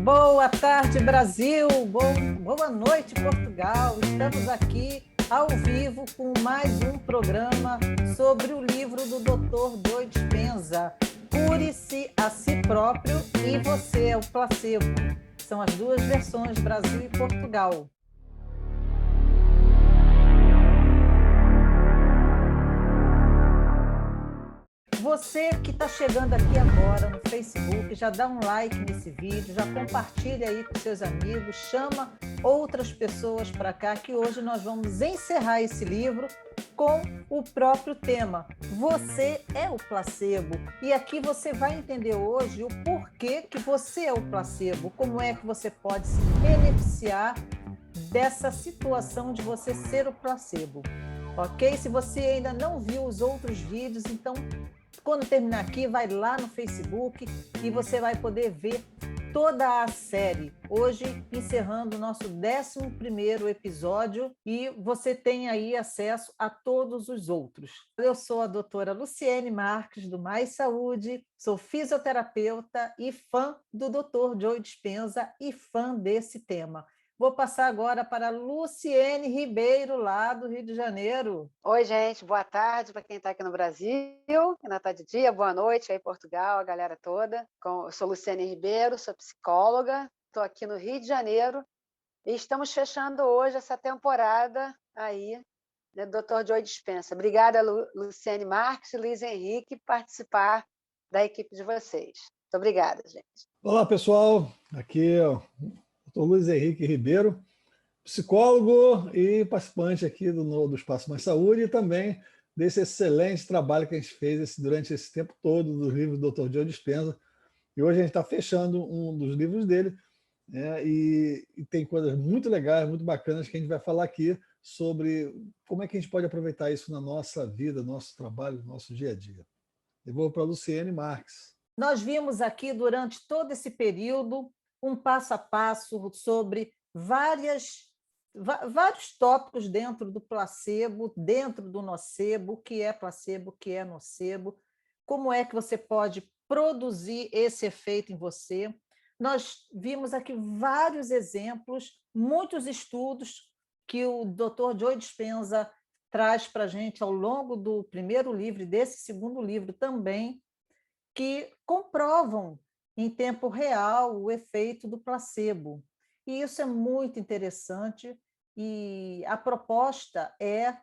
Boa tarde, Brasil! Boa noite, Portugal! Estamos aqui ao vivo com mais um programa sobre o livro do Dr. Joe Dispenza, Cure-se a si próprio e você é o placebo. São as duas versões, Brasil e Portugal. Você que está chegando aqui agora no Facebook, já dá um like nesse vídeo, já compartilha aí com seus amigos, chama outras pessoas para cá, que hoje nós vamos encerrar esse livro com o próprio tema. Você é o placebo. E aqui você vai entender hoje o porquê que você é o placebo, como é que você pode se beneficiar dessa situação de você ser o placebo. Ok? Se você ainda não viu os outros vídeos, então quando terminar aqui, vai lá no Facebook e você vai poder ver toda a série. Hoje, encerrando o nosso 11º episódio, e você tem aí acesso a todos os outros. Eu sou a doutora Luciene Marques, do Mais Saúde, sou fisioterapeuta e fã do Dr. Joe Dispenza e fã desse tema. Vou passar agora para a Luciene Ribeiro, lá do Rio de Janeiro. Oi, gente, boa tarde para quem está aqui no Brasil, ainda está de dia, boa noite aí em Portugal, a galera toda. Eu sou Luciene Ribeiro, sou psicóloga, estou aqui no Rio de Janeiro e estamos fechando hoje essa temporada aí, né, do Dr. Joe Dispenza. Obrigada, Luciene Marques e Luiz Henrique, por participar da equipe de vocês. Muito obrigada, gente. Olá, pessoal, aqui é o Dr. Luiz Henrique Ribeiro, psicólogo e participante aqui do Espaço Mais Saúde e também desse excelente trabalho que a gente fez durante esse tempo todo do livro do Dr. Joe Dispenza. E hoje a gente está fechando um dos livros dele, né, e tem coisas muito legais, muito bacanas que a gente vai falar aqui sobre como é que a gente pode aproveitar isso na nossa vida, no nosso trabalho, no nosso dia a dia. Eu vou para a Luciene Marques. Nós vimos aqui durante todo esse período um passo a passo sobre vários tópicos dentro do placebo, dentro do nocebo, o que é placebo, o que é nocebo, como é que você pode produzir esse efeito em você. Nós vimos aqui vários exemplos, muitos estudos que o Dr. Joe Dispenza traz para a gente ao longo do primeiro livro e desse segundo livro também, que comprovam em tempo real o efeito do placebo. E isso é muito interessante, e a proposta é,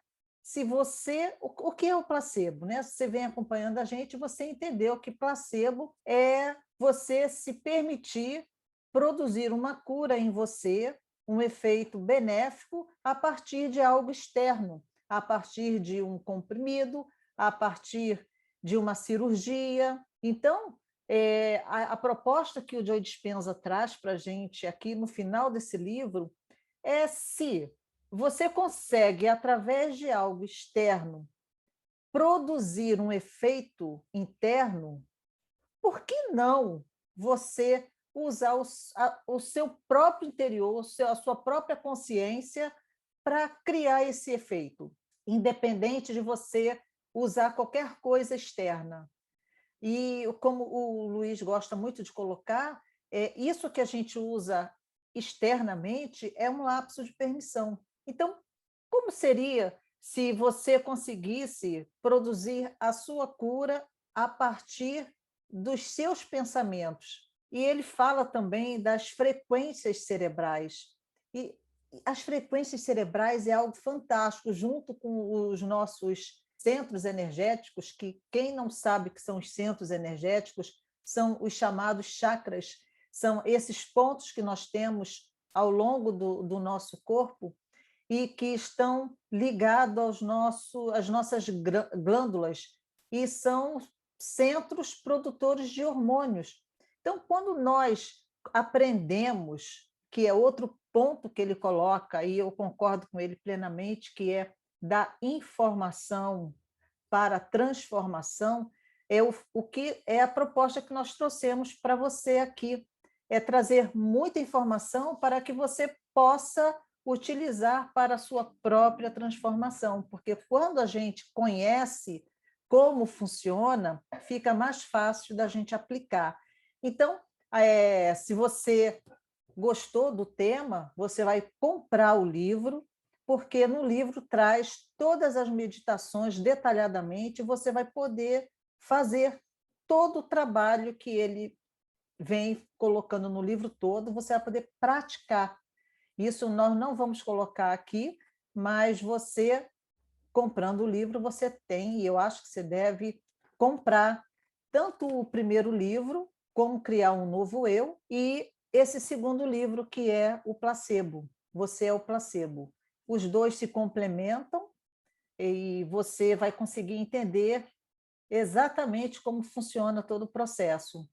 se você... O que é o placebo? Né? Se você vem acompanhando a gente, você entendeu que placebo é você se permitir produzir uma cura em você, um efeito benéfico a partir de algo externo, a partir de um comprimido, a partir de uma cirurgia. Então, a proposta que o Joe Dispenza traz para a gente aqui no final desse livro é: se você consegue, através de algo externo, produzir um efeito interno, por que não você usar o seu próprio interior, a sua própria consciência para criar esse efeito, independente de você usar qualquer coisa externa? E, como o Luiz gosta muito de colocar, isso que a gente usa externamente é um lapso de permissão. Então, como seria se você conseguisse produzir a sua cura a partir dos seus pensamentos? E ele fala também das frequências cerebrais. E as frequências cerebrais é algo fantástico, junto com os nossos centros energéticos, que quem não sabe que são os centros energéticos, são os chamados chakras, são esses pontos que nós temos ao longo do nosso corpo e que estão ligados às nossas glândulas, e são centros produtores de hormônios. Então, quando nós aprendemos, que é outro ponto que ele coloca, e eu concordo com ele plenamente, que é da informação para a transformação, o que é a proposta que nós trouxemos para você aqui. É trazer muita informação para que você possa utilizar para a sua própria transformação, porque quando a gente conhece como funciona, fica mais fácil da gente aplicar. Então, Se você gostou do tema, você vai comprar o livro, porque no livro traz todas as meditações detalhadamente, você vai poder fazer todo o trabalho que ele vem colocando no livro todo, você vai poder praticar. Isso nós não vamos colocar aqui, mas você, comprando o livro, você tem, e eu acho que você deve comprar tanto o primeiro livro, como criar um novo eu, e esse segundo livro, que é o placebo. Você é o placebo. Os dois se complementam e você vai conseguir entender exatamente como funciona todo o processo.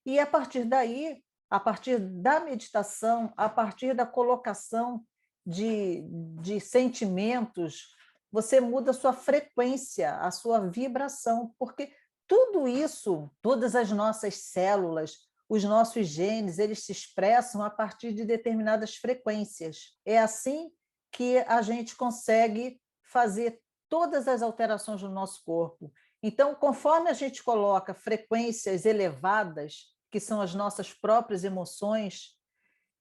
E a partir daí, a partir da meditação, a partir da colocação de sentimentos, você muda a sua frequência, a sua vibração, porque tudo isso, todas as nossas células, os nossos genes, eles se expressam a partir de determinadas frequências. É assim que a gente consegue fazer todas as alterações no nosso corpo. Então, conforme a gente coloca frequências elevadas, que são as nossas próprias emoções,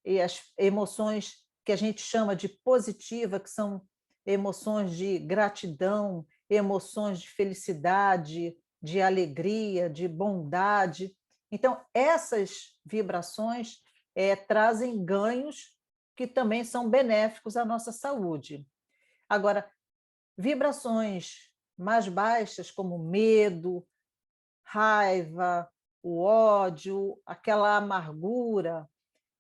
e as emoções que a gente chama de positiva, que são emoções de gratidão, emoções de felicidade, de alegria, de bondade. Então, essas vibrações trazem ganhos que também são benéficos à nossa saúde. Agora, vibrações mais baixas, como medo, raiva, o ódio, aquela amargura,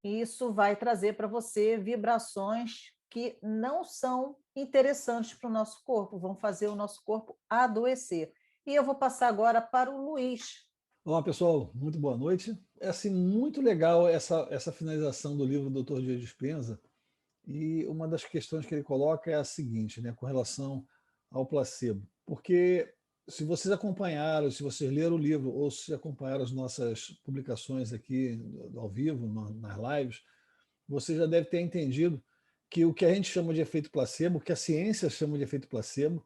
isso vai trazer para você vibrações que não são interessantes para o nosso corpo, vão fazer o nosso corpo adoecer. E eu vou passar agora para o Luiz. Olá, pessoal, muito boa noite. É assim, muito legal essa finalização do livro do Dr. Joe Dispenza, e uma das questões que ele coloca é a seguinte, né, com relação ao placebo. Porque se vocês acompanharam, se vocês leram o livro, ou se acompanharam as nossas publicações aqui ao vivo, nas lives, você já deve ter entendido que o que a gente chama de efeito placebo, o que a ciência chama de efeito placebo,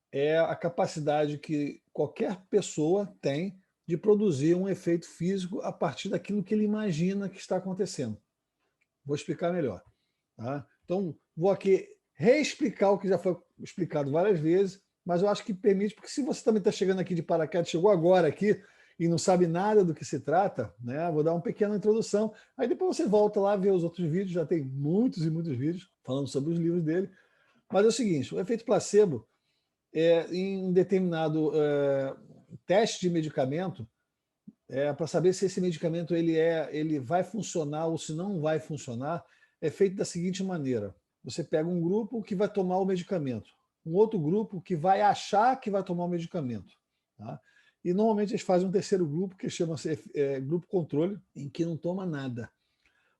é a capacidade que qualquer pessoa tem de produzir um efeito físico a partir daquilo que ele imagina que está acontecendo. Vou explicar melhor. Tá? Então, vou aqui reexplicar o que já foi explicado várias vezes, mas eu acho que permite, porque se você também está chegando aqui de paraquedas, chegou agora aqui e não sabe nada do que se trata, né? Vou dar uma pequena introdução. Aí depois você volta lá, vê os outros vídeos, já tem muitos e muitos vídeos falando sobre os livros dele. Mas é o seguinte, o efeito placebo, em um determinado teste de medicamento, para saber se esse medicamento ele vai funcionar ou se não vai funcionar, é feito da seguinte maneira. Você pega um grupo que vai tomar o medicamento, um outro grupo que vai achar que vai tomar o medicamento. Tá? E normalmente eles fazem um terceiro grupo, que chama-se grupo controle, em que não toma nada.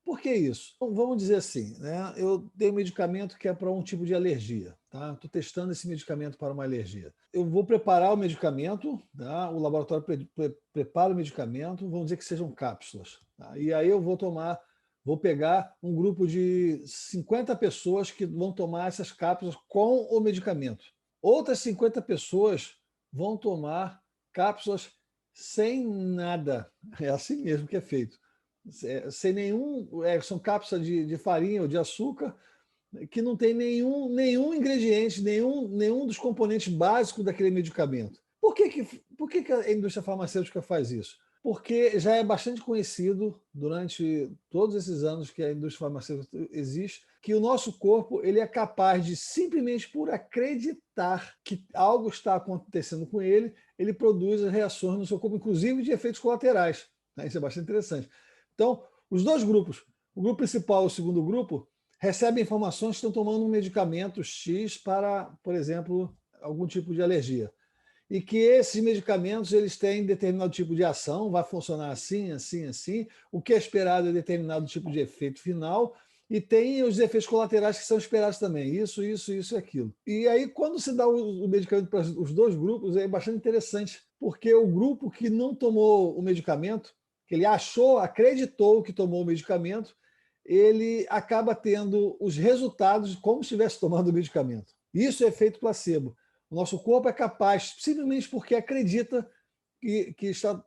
Por que isso? Então, vamos dizer assim, né? Eu tenho um medicamento que é para um tipo de alergia. Estou testando esse medicamento para uma alergia. Eu vou preparar o medicamento, tá? O laboratório prepara o medicamento, vamos dizer que sejam cápsulas. Tá? E aí eu vou pegar um grupo de 50 pessoas que vão tomar essas cápsulas com o medicamento. Outras 50 pessoas vão tomar cápsulas sem nada. É assim mesmo que é feito. Sem nenhum, são cápsulas de farinha ou de açúcar que não tem nenhum ingrediente, nenhum dos componentes básicos daquele medicamento. Por que a indústria farmacêutica faz isso? Porque já é bastante conhecido durante todos esses anos que a indústria farmacêutica existe, que o nosso corpo ele é capaz de, simplesmente por acreditar que algo está acontecendo com ele, ele produz reações no seu corpo, inclusive de efeitos colaterais. Isso é bastante interessante. Então, os dois grupos, o grupo principal e o segundo grupo, recebem informações que estão tomando um medicamento X para, por exemplo, algum tipo de alergia. E que esses medicamentos eles têm determinado tipo de ação, vai funcionar assim, assim, assim, o que é esperado é determinado tipo de efeito final, e tem os efeitos colaterais que são esperados também, isso e aquilo. E aí, quando se dá o medicamento para os dois grupos, é bastante interessante, porque o grupo que não tomou o medicamento, que ele acreditou que tomou o medicamento, ele acaba tendo os resultados como se estivesse tomando o medicamento. Isso é efeito placebo. O nosso corpo é capaz, simplesmente porque acredita que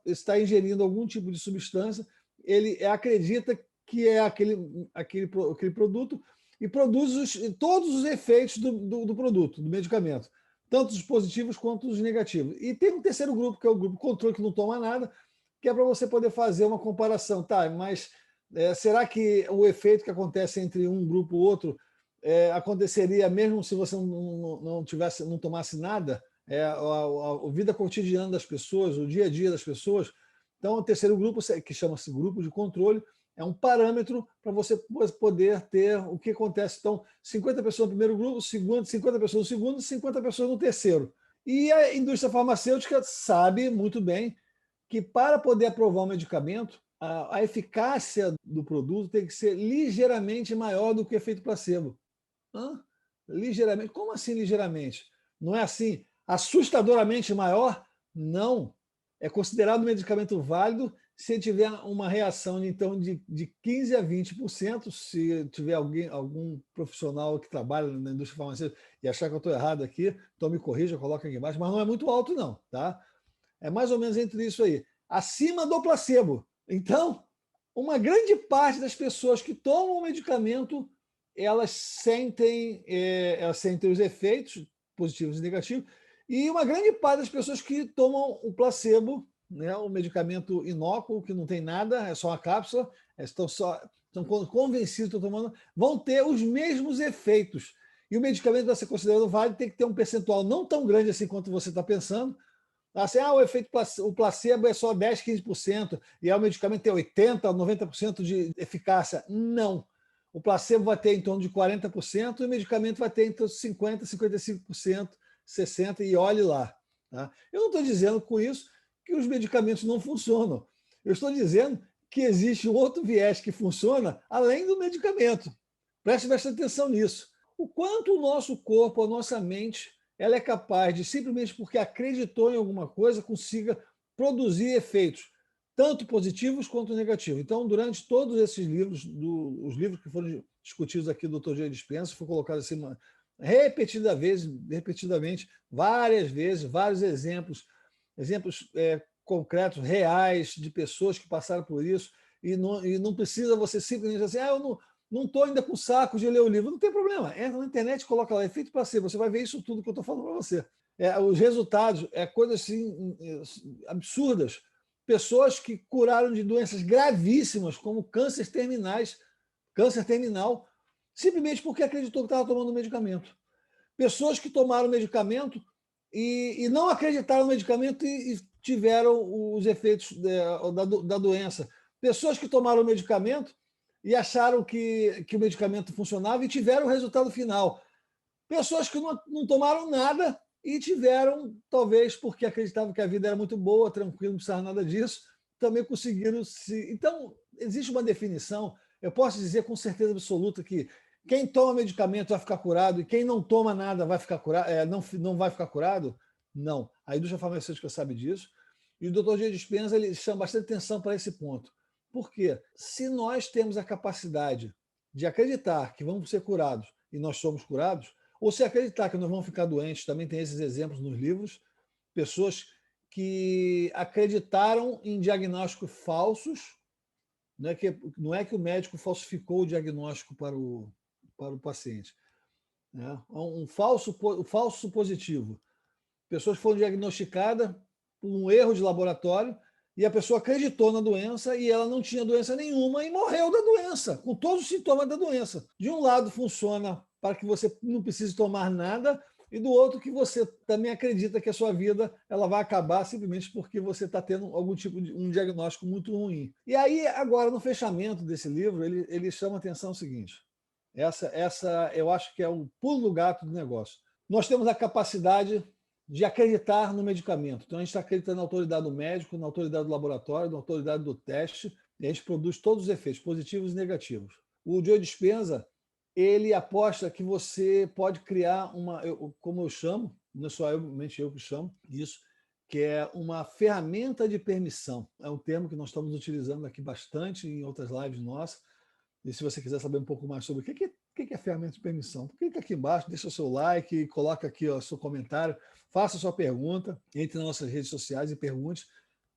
está ingerindo algum tipo de substância, ele acredita que é aquele produto e produz todos os efeitos do produto, do medicamento, tanto os positivos quanto os negativos. E tem um terceiro grupo, que é o grupo controle, que não toma nada, que é para você poder fazer uma comparação. Tá, mas será que o efeito que acontece entre um grupo e outro aconteceria mesmo se você não tomasse nada? A vida cotidiana das pessoas, o dia a dia das pessoas. Então, o terceiro grupo, que chama-se grupo de controle, é um parâmetro para você poder ter o que acontece. Então, 50 pessoas no primeiro grupo, 50 pessoas no segundo e 50 pessoas no terceiro. E a indústria farmacêutica sabe muito bem que, para poder aprovar um medicamento, a eficácia do produto tem que ser ligeiramente maior do que o efeito placebo. Ligeiramente? Como assim ligeiramente? Não é assim assustadoramente maior? Não. É considerado um medicamento válido se tiver uma reação então, de 15% a 20%, se tiver algum profissional que trabalha na indústria farmacêutica e achar que eu estou errado aqui, então me corrija, coloca aqui embaixo, mas não é muito alto não, tá? É mais ou menos entre isso aí, acima do placebo. Então, uma grande parte das pessoas que tomam o medicamento, elas sentem os efeitos positivos e negativos, e uma grande parte das pessoas que tomam o placebo, né, o medicamento inócuo, que não tem nada, é só uma cápsula, estão convencidos, estão tomando, vão ter os mesmos efeitos. E o medicamento, para ser considerado válido, tem que ter um percentual não tão grande assim quanto você está pensando. Assim, o placebo é só 10%, 15%, e o medicamento tem 80%, 90% de eficácia. Não. O placebo vai ter em torno de 40% e o medicamento vai ter entre 50%, 55%, 60%, e olhe lá. Tá? Eu não estou dizendo com isso que os medicamentos não funcionam. Eu estou dizendo que existe um outro viés que funciona além do medicamento. Preste bastante atenção nisso. O quanto o nosso corpo, a nossa mente, ela é capaz de, simplesmente porque acreditou em alguma coisa, consiga produzir efeitos, tanto positivos quanto negativos. Então, durante todos esses livros, os livros que foram discutidos aqui do Dr. Joe Dispenza, foi colocado assim repetidamente, várias vezes, vários exemplos concretos, reais, de pessoas que passaram por isso, e não precisa você simplesmente dizer assim, eu não estou ainda com saco de ler o livro. Não tem problema, entra na internet, coloca lá, efeito placebo, você vai ver isso tudo que eu estou falando para você. Os resultados, coisas assim, absurdas. Pessoas que curaram de doenças gravíssimas, como câncer terminal, simplesmente porque acreditou que estava tomando medicamento. Pessoas que tomaram medicamento e não acreditaram no medicamento e tiveram os efeitos da doença. Pessoas que tomaram o medicamento e acharam que o medicamento funcionava e tiveram o resultado final. Pessoas que não tomaram nada e tiveram, talvez porque acreditavam que a vida era muito boa, tranquilo, não precisava nada disso, também conseguiram se... Então, existe uma definição, eu posso dizer com certeza absoluta que quem toma medicamento vai ficar curado e quem não toma nada vai ficar curado, não vai ficar curado? Não. A indústria farmacêutica sabe disso. E o Dr. Joe Dispenza ele chama bastante atenção para esse ponto. Por quê? Se nós temos a capacidade de acreditar que vamos ser curados e nós somos curados, ou se acreditar que nós vamos ficar doentes, também tem esses exemplos nos livros, pessoas que acreditaram em diagnósticos falsos, não é que o médico falsificou o diagnóstico para o paciente. Um falso positivo. Pessoas foram diagnosticadas por um erro de laboratório e a pessoa acreditou na doença e ela não tinha doença nenhuma e morreu da doença, com todos os sintomas da doença. De um lado funciona para que você não precise tomar nada e do outro que você também acredita que a sua vida ela vai acabar simplesmente porque você está tendo algum tipo de um diagnóstico muito ruim. E aí, agora, no fechamento desse livro, ele chama a atenção o seguinte, essa eu acho que é o pulo do gato do negócio. Nós temos a capacidade de acreditar no medicamento. Então, a gente está acreditando na autoridade do médico, na autoridade do laboratório, na autoridade do teste, e a gente produz todos os efeitos, positivos e negativos. O Joe Dispenza, ele aposta que você pode criar como eu chamo, não é só eu que chamo isso, que é uma ferramenta de permissão. É um termo que nós estamos utilizando aqui bastante em outras lives nossas. E se você quiser saber um pouco mais sobre o que é ferramenta de permissão, clica aqui embaixo, deixa o seu like, coloca aqui o seu comentário, faça a sua pergunta, entre nas nossas redes sociais e pergunte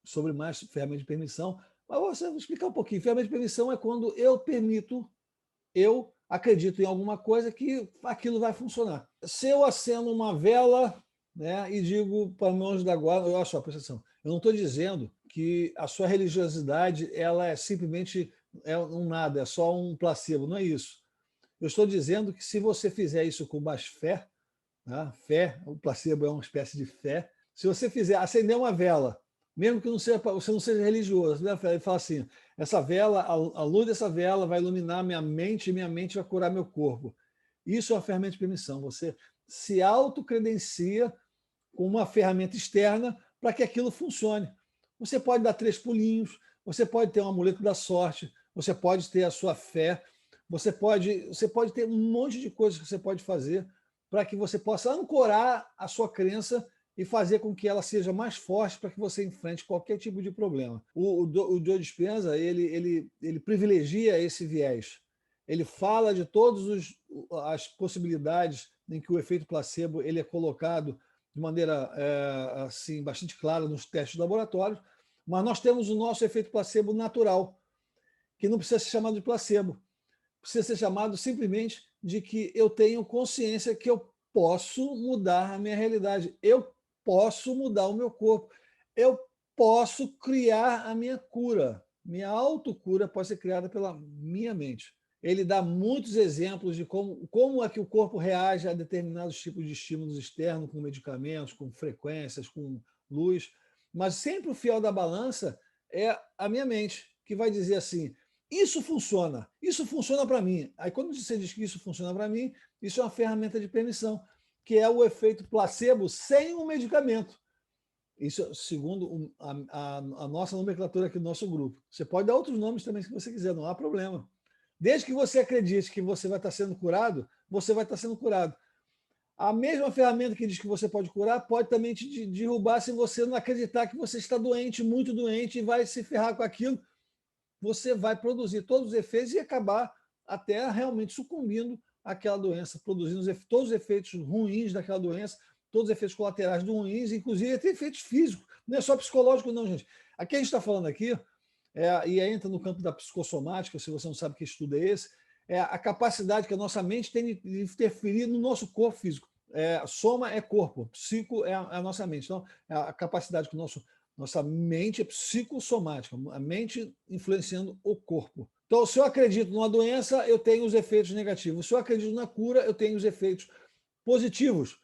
sobre mais ferramentas de permissão. Mas vou explicar um pouquinho. Ferramenta de permissão é quando eu acredito em alguma coisa que aquilo vai funcionar. Se eu acendo uma vela, né, e digo para meu anjo da guarda, olha só, presta atenção, eu não estou dizendo que a sua religiosidade ela é simplesmente um nada, é só um placebo, não é isso. Eu estou dizendo que se você fizer isso com mais fé, né, fé, o placebo é uma espécie de fé, se você fizer acender uma vela, mesmo que você não seja religioso, né, e fala assim, essa vela, a luz dessa vela vai iluminar minha mente e minha mente vai curar meu corpo. Isso é uma ferramenta de permissão. Você se autocredencia com uma ferramenta externa para que aquilo funcione. Você pode dar 3 pulinhos, você pode ter um amuleto da sorte, você pode ter a sua fé, você pode ter um monte de coisas que você pode fazer para que você possa ancorar a sua crença e fazer com que ela seja mais forte para que você enfrente qualquer tipo de problema. O Joe Dispenza, ele privilegia esse viés. Ele fala de todas as possibilidades em que o efeito placebo ele é colocado de maneira assim, bastante clara nos testes de laboratório, mas nós temos o nosso efeito placebo natural, que não precisa ser chamado de placebo, precisa ser chamado simplesmente de que eu tenho consciência que eu posso mudar a minha realidade, eu posso mudar o meu corpo, eu posso criar a minha cura, minha autocura pode ser criada pela minha mente. Ele dá muitos exemplos de como é que o corpo reage a determinados tipos de estímulos externos, com medicamentos, com frequências, com luz, mas sempre o fiel da balança é a minha mente, que vai dizer assim, isso funciona para mim. Aí quando você diz que isso funciona para mim, isso é uma ferramenta de permissão, que é o efeito placebo sem um medicamento. Isso segundo a nossa nomenclatura aqui do nosso grupo. Você pode dar outros nomes também se você quiser, não há problema. Desde que você acredite que você vai estar sendo curado, você vai estar sendo curado. A mesma ferramenta que diz que você pode curar pode também te derrubar se você não acreditar que você está doente, muito doente, e vai se ferrar com aquilo. Você vai produzir todos os efeitos e acabar até realmente sucumbindo àquela doença, produzindo todos os efeitos ruins daquela doença, todos os efeitos colaterais ruins, inclusive até efeitos físicos. Não é só psicológico, não, gente. Aqui a gente está falando aqui, e entra no campo da psicossomática, se você não sabe que estudo é esse, é a capacidade que a nossa mente tem de interferir no nosso corpo físico. Soma é corpo, psico é a nossa mente. Então, é a capacidade que nossa mente é psicossomática, a mente influenciando o corpo. Então, se eu acredito numa doença, eu tenho os efeitos negativos. Se eu acredito na cura, eu tenho os efeitos positivos.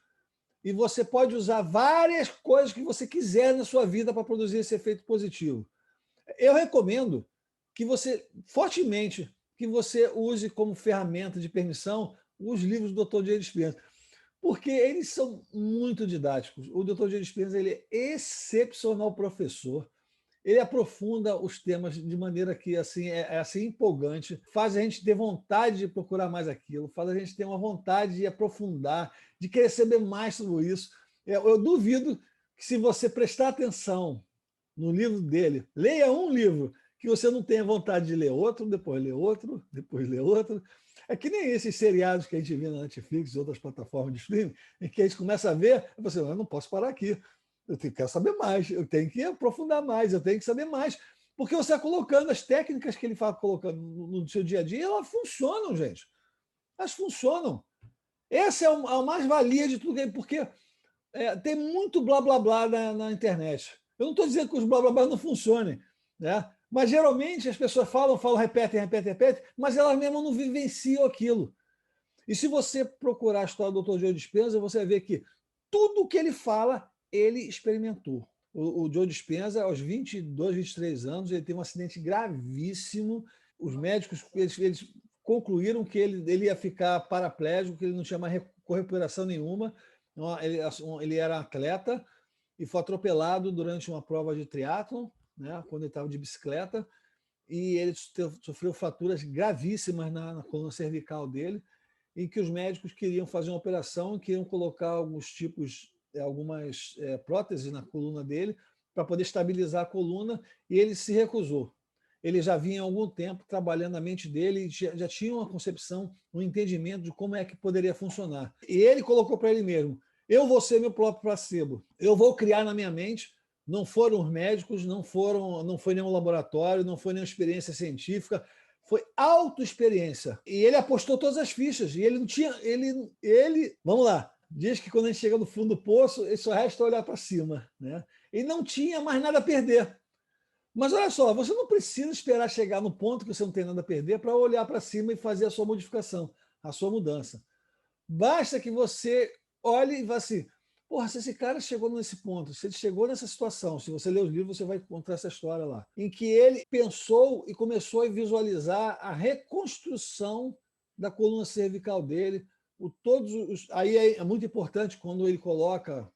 E você pode usar várias coisas que você quiser na sua vida para produzir esse efeito positivo. Eu recomendo que fortemente, que você use como ferramenta de permissão os livros do Dr. Joe Dispenza, porque eles são muito didáticos. O Dr. Joe Dispenza ele é excepcional professor, ele aprofunda os temas de maneira que assim, é assim empolgante, faz a gente ter vontade de procurar mais aquilo, faz a gente ter uma vontade de aprofundar, de querer saber mais sobre isso. Eu duvido que se você prestar atenção no livro dele, leia um livro que você não tenha vontade de ler outro, depois ler outro, depois ler outro. É que nem esses seriados que a gente vê na Netflix e outras plataformas de streaming, em que a gente começa a ver, e você, eu não posso parar aqui, quero saber mais, eu tenho que aprofundar mais, eu tenho que saber mais. Porque você está colocando as técnicas que ele fala colocando no seu dia a dia, elas funcionam, gente. Elas funcionam. Essa é a mais-valia de tudo, porque tem muito blá blá blá na internet. Eu não estou dizendo que os blá blá blá não funcionem, né? Mas geralmente as pessoas falam, repetem, mas elas mesmas não vivenciam aquilo. E se você procurar a história do Dr. Joe Dispenza, você vai ver que tudo que ele fala, ele experimentou. O Joe Dispenza, aos 22, 23 anos, ele teve um acidente gravíssimo. Os médicos eles concluíram que ele ia ficar paraplégico, que ele não tinha mais recuperação nenhuma. Ele era atleta e foi atropelado durante uma prova de triatlon, né, quando ele estava de bicicleta, e ele sofreu fraturas gravíssimas na coluna cervical dele, em que os médicos queriam fazer uma operação e queriam colocar algumas próteses na coluna dele para poder estabilizar a coluna, e ele se recusou. Ele já vinha há algum tempo trabalhando na mente dele e já tinha uma concepção, um entendimento de como é que poderia funcionar. E ele colocou para ele mesmo, eu vou ser meu próprio placebo, eu vou criar na minha mente Não foram os médicos, não foi nenhum laboratório, não foi nenhuma experiência científica, foi autoexperiência. E ele apostou todas as fichas. E ele não tinha. Vamos lá, diz que quando a gente chega no fundo do poço, ele só resta olhar para cima. Né? Ele não tinha mais nada a perder. Mas olha só, você não precisa esperar chegar no ponto que você não tem nada a perder para olhar para cima e fazer a sua modificação, a sua mudança. Basta que você olhe e vá assim, porra, se esse cara chegou nesse ponto, se ele chegou nessa situação, se você ler os livros, você vai encontrar essa história lá, em que ele pensou e começou a visualizar a reconstrução da coluna cervical dele, aí é muito importante quando ele coloca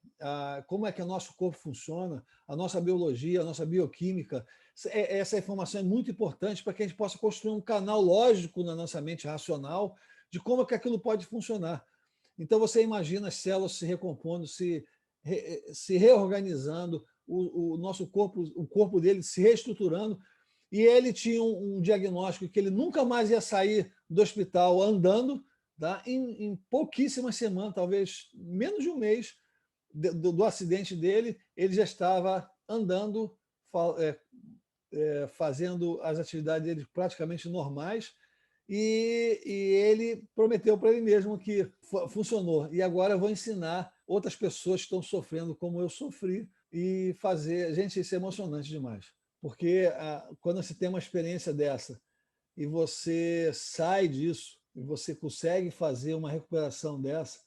como é que o nosso corpo funciona, a nossa biologia, a nossa bioquímica. Essa informação é muito importante para que a gente possa construir um canal lógico na nossa mente racional de como é que aquilo pode funcionar. Então, você imagina as células se recompondo, se reorganizando, o nosso corpo, o corpo dele se reestruturando, e ele tinha um diagnóstico que ele nunca mais ia sair do hospital andando, tá? Em pouquíssimas semanas, talvez menos de um mês do acidente dele, ele já estava andando, fazendo as atividades dele praticamente normais, e ele prometeu para ele mesmo que funcionou. E agora eu vou ensinar outras pessoas que estão sofrendo como eu sofri e fazer. Gente, isso é emocionante demais. Porque quando você tem uma experiência dessa e você sai disso, e você consegue fazer uma recuperação dessa,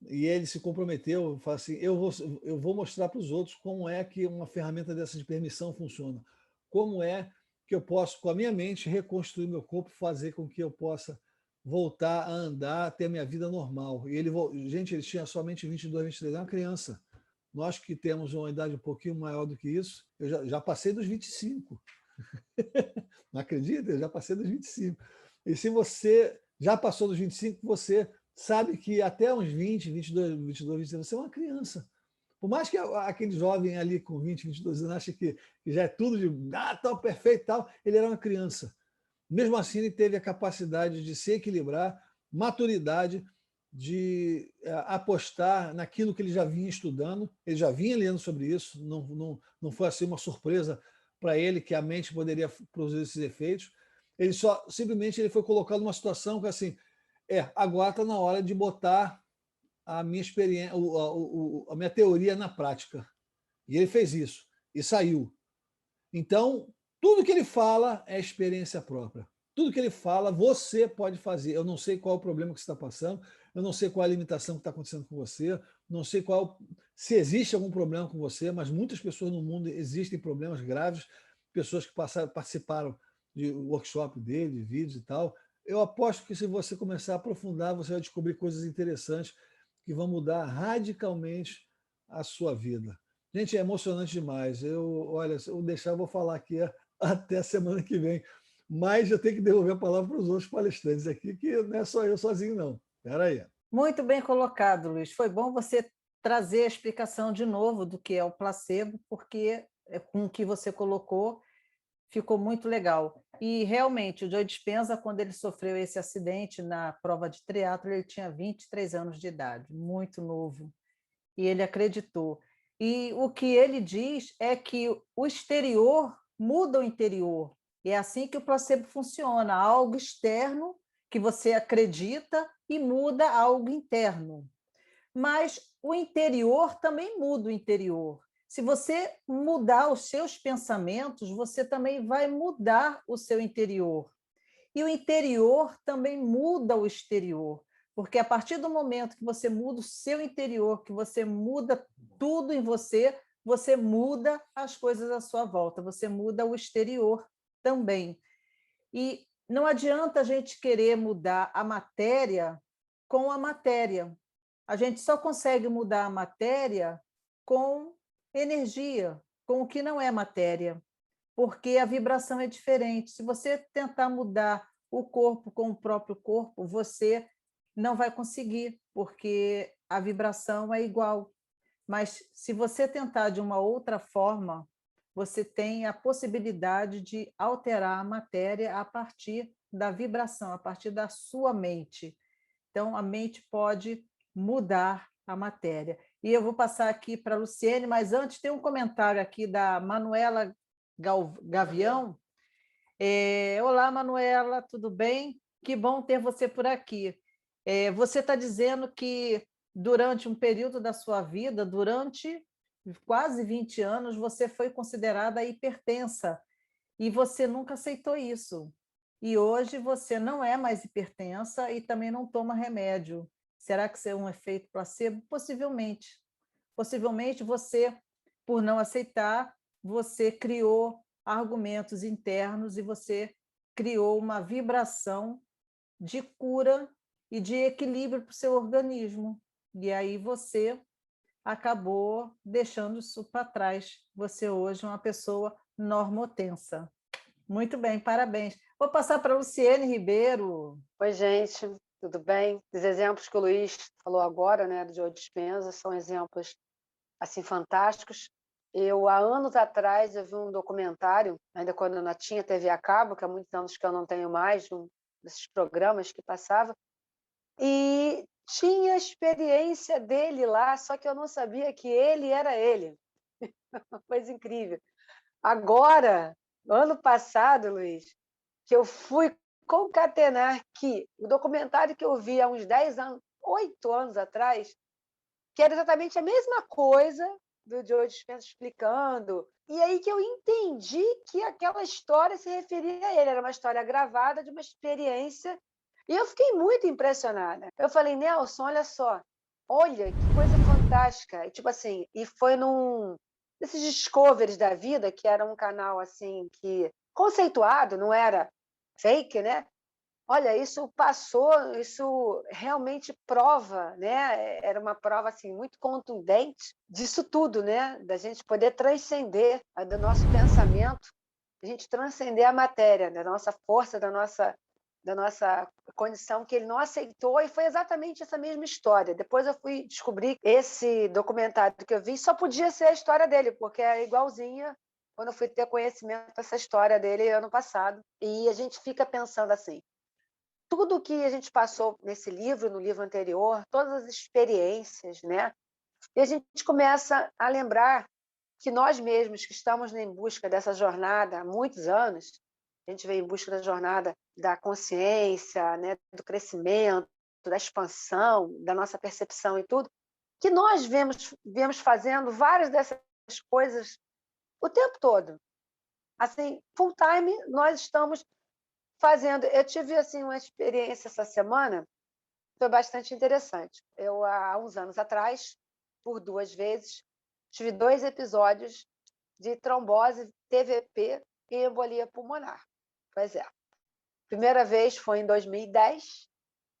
e ele se comprometeu, fala assim, eu vou mostrar para os outros como é que uma ferramenta dessa de permissão funciona. Como é que eu posso, com a minha mente, reconstruir meu corpo, fazer com que eu possa voltar a andar, ter a minha vida normal. E gente, ele tinha somente 22, 23, é uma criança. Nós que temos uma idade um pouquinho maior do que isso, eu já passei dos 25. Não acredita? Eu já passei dos 25. E se você já passou dos 25, você sabe que até uns 20, 22, 23, você é uma criança. Por mais que aquele jovem ali com 20, 22 anos ache que já é tudo de tal, perfeito tal, ele era uma criança. Mesmo assim, ele teve a capacidade de se equilibrar, maturidade, de apostar naquilo que ele já vinha estudando, ele já vinha lendo sobre isso, não foi assim uma surpresa para ele que a mente poderia produzir esses efeitos. Ele simplesmente ele foi colocado numa situação que assim, agora está na hora de botar a minha experiência, a minha teoria na prática. E ele fez isso e saiu. Então, tudo que ele fala é experiência própria. Tudo que ele fala, você pode fazer. Eu não sei qual é o problema que você está passando, eu não sei qual é a limitação que está acontecendo com você, não sei se existe algum problema com você, mas muitas pessoas no mundo existem problemas graves, pessoas que participaram de workshop dele, de vídeos e tal. Eu aposto que se você começar a aprofundar, você vai descobrir coisas interessantes que vão mudar radicalmente a sua vida. Gente, é emocionante demais. Olha, se eu deixar, eu vou falar aqui até a semana que vem. Mas eu tenho que devolver a palavra para os outros palestrantes aqui, que não é só eu sozinho, não. Espera aí. Muito bem colocado, Luiz. Foi bom você trazer a explicação de novo do que é o placebo, porque com o que você colocou ficou muito legal. E realmente, o Joe Dispenza, quando ele sofreu esse acidente na prova de triatlo, ele tinha 23 anos de idade, muito novo. E ele acreditou. E o que ele diz é que o exterior muda o interior. E é assim que o placebo funciona, algo externo que você acredita e muda algo interno. Mas o interior também muda o interior. Se você mudar os seus pensamentos, você também vai mudar o seu interior. E o interior também muda o exterior, porque a partir do momento que você muda o seu interior, que você muda tudo em você, você muda as coisas à sua volta, você muda o exterior também. E não adianta a gente querer mudar a matéria com a matéria. A gente só consegue mudar a matéria com energia, com o que não é matéria, porque a vibração é diferente. Se você tentar mudar o corpo com o próprio corpo, você não vai conseguir, porque a vibração é igual. Mas se você tentar de uma outra forma, você tem a possibilidade de alterar a matéria a partir da vibração, a partir da sua mente. Então, a mente pode mudar a matéria. e eu vou passar aqui para a Luciene, mas antes tem um comentário aqui da Manuela Gavião. Olá, Manuela, tudo bem? Que bom ter você por aqui. Você está dizendo que durante um período da sua vida, durante quase 20 anos, você foi considerada hipertensa e você nunca aceitou isso. E hoje você não é mais hipertensa e também não toma remédio. Será que isso é um efeito placebo? Possivelmente. Possivelmente você, por não aceitar, você criou argumentos internos e você criou uma vibração de cura e de equilíbrio para o seu organismo. E aí você acabou deixando isso para trás. Você hoje é uma pessoa normotensa. Muito bem, parabéns. Vou passar para a Luciene Ribeiro. Oi, gente, tudo bem? Os exemplos que o Luiz falou agora, né, do Joe Dispenza, são exemplos assim fantásticos. Há anos atrás, eu vi um documentário, ainda quando eu não tinha TV a cabo, que há muitos anos que eu não tenho mais, um desses programas que passava, e tinha a experiência dele lá, só que eu não sabia que ele era ele. Uma coisa incrível. Agora, ano passado, Luiz, que eu fui concatenar que o documentário que eu vi há uns 10 anos, 8 anos atrás, que era exatamente a mesma coisa do Joe Dispenza explicando. E aí que eu entendi que aquela história se referia a ele. Era uma história gravada de uma experiência. E eu fiquei muito impressionada. Eu falei, Nelson, olha só. Olha, que coisa fantástica. E, tipo assim, e foi num desses Discoveries da vida, que era um canal assim que conceituado, não era fake, né? Olha, isso passou, isso realmente prova, né? Era uma prova assim muito contundente disso tudo, né? Da gente poder transcender do nosso pensamento, a gente transcender a matéria, da nossa força, da nossa condição que ele não aceitou, e foi exatamente essa mesma história. Depois eu fui descobrir esse documentário que eu vi, só podia ser a história dele, porque é igualzinha quando eu fui ter conhecimento dessa história dele ano passado. E a gente fica pensando assim, tudo que a gente passou nesse livro, no livro anterior, todas as experiências, né? E a gente começa a lembrar que nós mesmos que estamos em busca dessa jornada há muitos anos, a gente vem em busca da jornada da consciência, né? Do crescimento, da expansão, da nossa percepção e tudo, que nós viemos fazendo várias dessas coisas o tempo todo. Assim, full time, nós estamos fazendo. Eu tive assim uma experiência essa semana, foi bastante interessante. Eu, há uns anos atrás, por 2 vezes, tive 2 episódios de trombose, TVP e embolia pulmonar. Pois é. Primeira vez foi em 2010,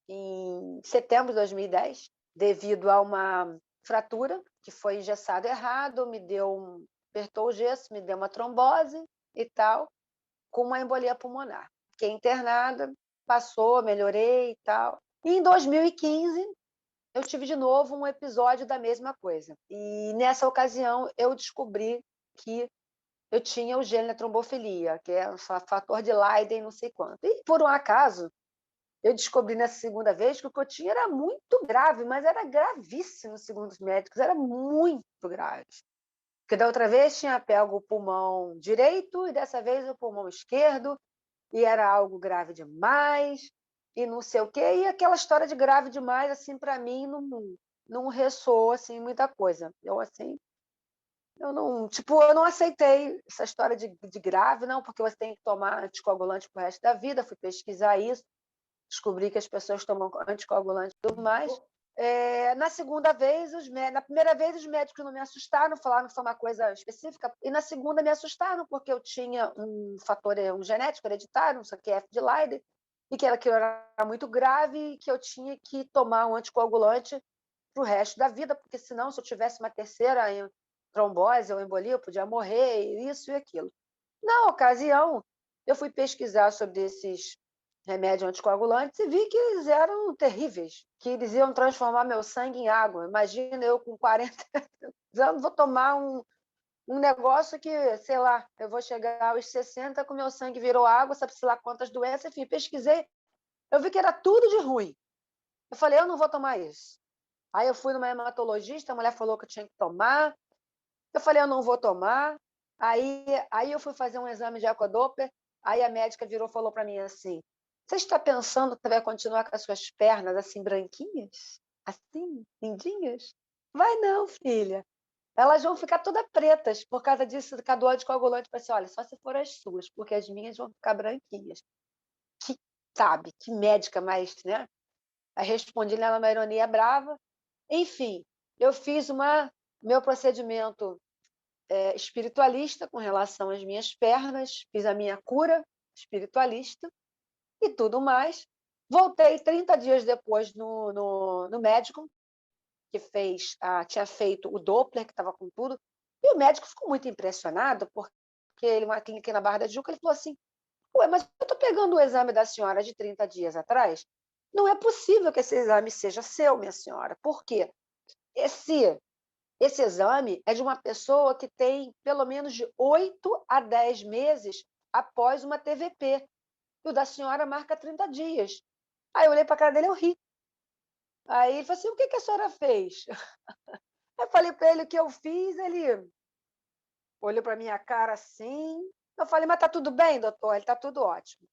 em setembro de 2010, devido a uma fratura, que foi engessado errado, apertou o gesso, me deu uma trombose e tal, com uma embolia pulmonar. Fiquei internada, passou, melhorei e tal. E em 2015, eu tive de novo um episódio da mesma coisa. E nessa ocasião, eu descobri que eu tinha o gene da trombofilia, que é o fator de Leiden, não sei quanto. E, por um acaso, eu descobri nessa segunda vez que o que eu tinha era muito grave, mas era gravíssimo, segundo os médicos, era muito grave. Porque da outra vez tinha pego o pulmão direito e dessa vez o pulmão esquerdo, e era algo grave demais, e não sei o quê. E aquela história de grave demais, assim, para mim, não ressoou assim, muita coisa. Eu não aceitei essa história de grave, não, porque você tem que tomar anticoagulante pro resto da vida. Fui pesquisar isso, descobri que as pessoas tomam anticoagulante e tudo mais. Na segunda vez, na primeira vez, os médicos não me assustaram, falaram que foi uma coisa específica, e na segunda me assustaram, porque eu tinha um fator genético hereditário, não sei o que, F de Leiden, e que aquilo era muito grave e que eu tinha que tomar um anticoagulante para o resto da vida, porque senão, se eu tivesse uma terceira trombose ou embolia, eu podia morrer, isso e aquilo. Na ocasião, eu fui pesquisar sobre esses remédios anticoagulantes e vi que eles eram terríveis, que eles iam transformar meu sangue em água. Imagina eu com 40 anos, vou tomar um negócio que, sei lá, eu vou chegar aos 60 com meu sangue virou água, sabe-se lá quantas doenças, enfim, pesquisei, eu vi que era tudo de ruim. Eu falei, eu não vou tomar isso. Aí eu fui numa hematologista, a mulher falou que eu tinha que tomar. Eu falei, eu não vou tomar. Aí eu fui fazer um exame de ecodoppler, aí a médica virou e falou para mim assim, você está pensando que vai continuar com as suas pernas assim branquinhas? Assim, lindinhas? Vai não, filha. Elas vão ficar todas pretas por causa disso, por causa do anticoagulante. Eu falei assim, olha, só se for as suas, porque as minhas vão ficar branquinhas. Que, sabe, que médica mais, né? Aí respondi nela uma ironia brava. Enfim, eu fiz meu procedimento espiritualista com relação às minhas pernas, fiz a minha cura espiritualista e tudo mais. Voltei 30 dias depois no médico, que tinha feito o Doppler, que estava com tudo, e o médico ficou muito impressionado, porque ele, uma clínica aqui na Barra da Tijuca, ele falou assim, ué, mas eu estou pegando o exame da senhora de 30 dias atrás, não é possível que esse exame seja seu, minha senhora. Por quê? Esse exame é de uma pessoa que tem pelo menos de 8 a 10 meses após uma TVP. E o da senhora marca 30 dias. Aí eu olhei para a cara dele e eu ri. Aí ele falou assim, o que a senhora fez? Eu falei para ele o que eu fiz, ele olhou para a minha cara assim. Eu falei, mas está tudo bem, doutor? Ele está tudo ótimo.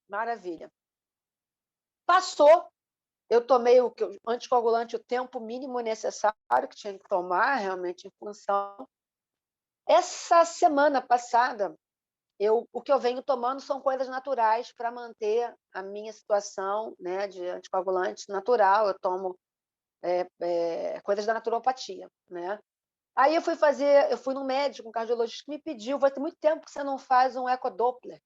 Maravilha. Passou. Eu tomei o anticoagulante o tempo mínimo necessário que tinha que tomar, realmente, em função. Essa semana passada, o que eu venho tomando são coisas naturais para manter a minha situação, né, de anticoagulante natural. Eu tomo coisas da naturopatia, né? Aí eu fui no médico, um cardiologista que me pediu, vai ter muito tempo que você não faz um ecodoppler.